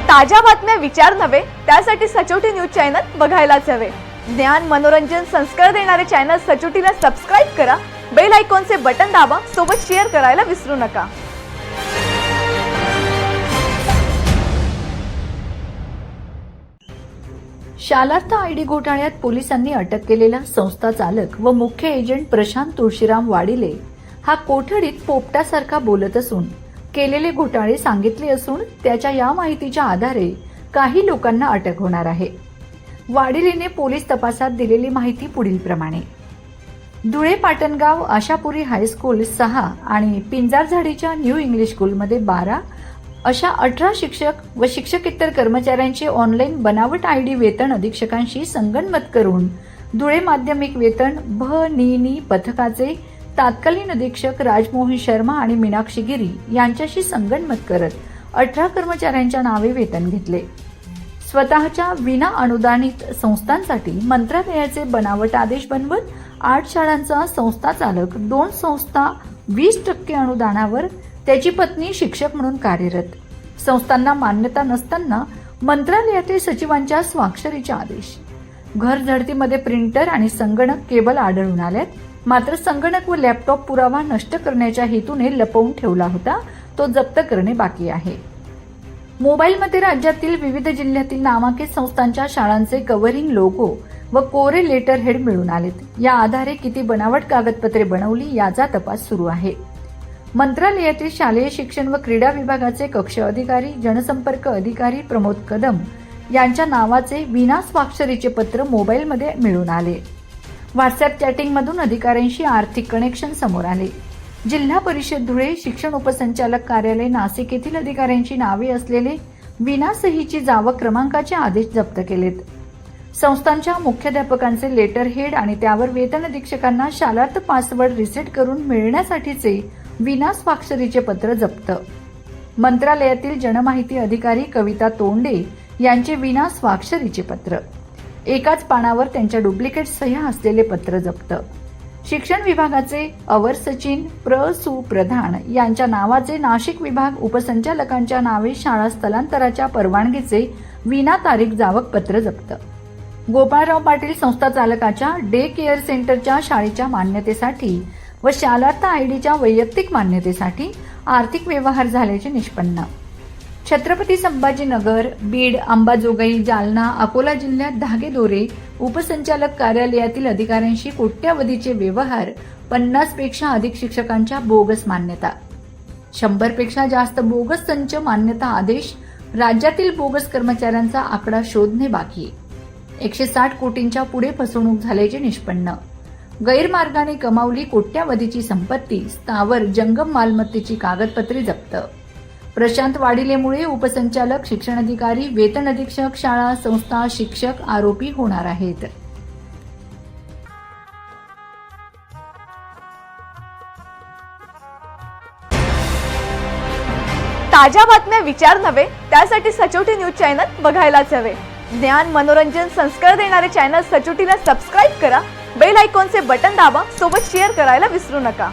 ताज्या बातम्या विचार नव्हे, त्यासाठी सचोटी न्यूज चॅनल बघायलाच हवे। ज्ञान मनोरंजन संस्कार देणारे चॅनल सचोटीला सबस्क्राइब करा, बेल आयकॉनचे बटन दाबा, सोबत शेअर करायला विसरू नका। शालार्थ आयडी घोटाळ्यात पोलिसांनी अटक केलेला संस्था चालक व मुख्य एजंट प्रशांत तुळशीराम वाडिले हा कोठडीत पोपटासारखा बोलत असून केलेले घोटाळे सांगितले असून त्याच्या या माहितीच्या आधारे काही लोकांना अटक होणार आहे। वाडिलेने पोलीस तपासात दिलेली माहिती पुढील प्रमाणे: धुळे पाटणगाव आशापुरी हायस्कूल 6 आणि पिंजारझाडीच्या न्यू इंग्लिश स्कूलमध्ये 12 अशा 18 शिक्षक व शिक्षकेतर कर्मचाऱ्यांचे ऑनलाईन बनावट आयडी वेतन अधीक्षकांशी संगनमत करून धुळे माध्यमिक वेतन भ.नि. पथकाचे तत्कालीन अधीक्षक राजमोहन शर्मा आणि मीनाक्षी गिरी यांच्याशी संगनमत करत 18 कर्मचाऱ्यांच्या नावे वेतन घेतले। स्वतःच्या विना अनुदानित संस्थांसाठी मंत्रालयाचे बनावट आदेश बनवत 8 शाळांचा संस्था चालक 2 संस्था 20% अनुदानावर, त्याची पत्नी शिक्षक म्हणून कार्यरत। संस्थांना मान्यता नसताना मंत्रालयातील सचिवांच्या स्वाक्षरीचे आदेश। घर झडतीमध्ये प्रिंटर आणि संगणक केबल आढळून आल्यात, मात्र संगणक व लॅपटॉप पुरावा नष्ट करण्याच्या हेतूने लपवून ठेवला होता, तो जप्त करणे बाकी आहे। मोबाईलमध्ये राज्यातील विविध जिल्ह्यातील नामांकित संस्थांच्या शाळांचे कव्हरिंग लोगो व कोरे लेटर हेड मिळून आलेत। या आधारे किती बनावट कागदपत्रे बनवली याचा तपास सुरू आहे। मंत्रालयातील शालेय शिक्षण व क्रीडा विभागाचे कक्ष अधिकारी जनसंपर्क अधिकारी प्रमोद कदम यांच्या नावाचे विना स्वाक्षरीचे पत्र मोबाईलमध्ये मिळून आले। व्हॉट्सअप चॅटिंगमधून अधिकाऱ्यांशी आर्थिक कनेक्शन समोर आले। जिल्हा परिषद धुळे शिक्षण उपसंचालक कार्यालय नाशिक येथील अधिकाऱ्यांची नावे असलेले विना सहीची जावक क्रमांकाचे आदेश जप्त केलेत। संस्थांच्या मुख्याध्यापकांचे लेटर हेड आणि त्यावर वेतन अधीक्षकांना शालार्थ पासवर्ड रिसेट करून मिळण्यासाठीचे विना स्वाक्षरीचे पत्र जप्त। मंत्रालयातील जनमाहिती अधिकारी कविता तोंडे यांचे विना स्वाक्षरीचे पत्र, एकाच पानावर त्यांच्या डुप्लिकेट सह्या असलेले पत्र जप्त। शिक्षण विभागाचे अवर सचिन सु प्रधान यांच्या नावाचे नाशिक विभाग उपसंचालकांच्या नावे शाळा स्थलांतराच्या परवानगीचे विना तारीख जावक पत्र जप्त। गोपाळराव पाटील संस्था चालकाच्या डे केअर सेंटरच्या शाळेच्या मान्यतेसाठी व शालार्थ आयडीच्या वैयक्तिक मान्यतेसाठी आर्थिक व्यवहार झाल्याचे निष्पन्न। छत्रपती संभाजीनगर, बीड, अंबाजोगाई, जालना, अकोला जिल्ह्यात धागेदोरे उपसंचालक कार्यालयातील अधिकाऱ्यांशी कोट्यावधीचे व्यवहार, 50 पेक्षा अधिक शिक्षकांच्या बोगस मान्यता, 100 पेक्षा जास्त बोगस संच मान्यता आदेश, राज्यातील बोगस कर्मचाऱ्यांचा आकडा शोधणे बाकी। 160 कोटींच्या पुढे फसवणूक झाल्याचे निष्पन्न। गैरमार्गाने कमावली कोट्यावधीची संपत्ती, स्थावर जंगम मालमत्तेची कागदपत्रे जप्त। प्रशांत वाडिलेमुळे उपसंचालक, शिक्षण अधिकारी, वेतन अधीक्षक, शाळा, संस्था, शिक्षक आरोपी होणार आहेत। ताज्या बातम्या विचार नव्हे, त्यासाठी सचोटी न्यूज चॅनल बघायलाच हवे। ज्ञान मनोरंजन संस्कार देणारे चॅनल सचोटीला सबस्क्राइब करा, बेल आयकॉनचे बटन दाबा, सोबत शेअर करायला विसरू नका।